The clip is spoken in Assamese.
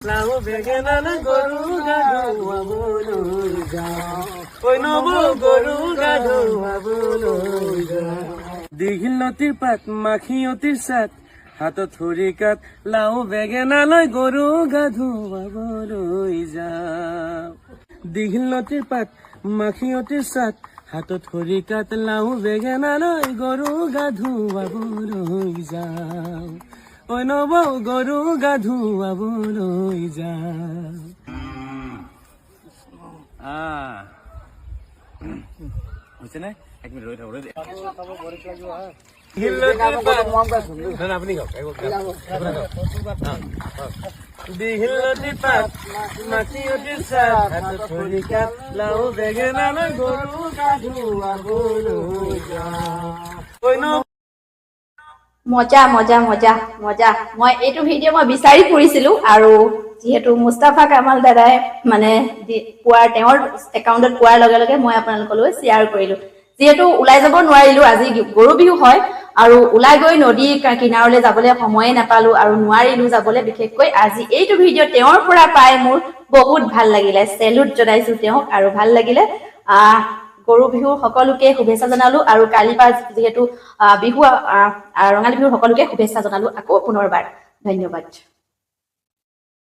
লাও বেঙেনা গৰু গা ধুৱাবলৈ যাওঁ ঐ নব গৰু গা ধুৱাবলৈ যাওঁ দীঘলতিৰ পাত মাখিয়তিৰ চাত হাতত খৰিকাত লাও বেঙেনা লৈ গৰু গা ধুৱাবলৈ যাওঁ দীঘলতিৰ পাত মাখিয়তিৰ চাত হাতত খৰিকাত লাও বেঙেনা লৈ গৰু গা ধুৱাবলৈ যাওঁ ঐ নব গৰু গা ধুৱাবলৈ যাওঁ হৈছে নে এক মিনিট ৰৈ থাকো দীঘলতি পাত মাখিয়তি চাত হাতত খৰিকাত লাও বেঙেনা লৈ গৰু গা ধুৱাবলৈ যাওঁ মজা মজা মজা মজা মই এইটো ভিডিঅ' মই বিচাৰি ফুৰিছিলো আৰু যেহেতু মুস্তাফা কামাল দাদাই মানে তেওঁৰ একাউণ্টত পোৱাৰ লগে লগে মই আপোনালোকলৈ শ্বেয়াৰ কৰিলো যেহেতু ওলাই যাব নোৱাৰিলো আজি গৰু বিহু হয় আৰু ওলাই গৈ নদী কিনাৰলৈ যাবলৈ সময়ে নাপালো আৰু নোৱাৰিলো যাবলৈ বিশেষকৈ আজি এইটো ভিডিঅ' তেওঁৰ পৰা পাই মোৰ বহুত ভাল লাগিলে চেলুট জনাইছো তেওঁক আৰু ভাল লাগিলে গৰু বিহুৰ সকলোকে শুভেচ্ছা জনালো আৰু কালি পৰা যেহেতু বিহু ৰঙালী বিহুৰ সকলোকে শুভেচ্ছা জনালো আকৌ পুনৰবাৰ ধন্যবাদ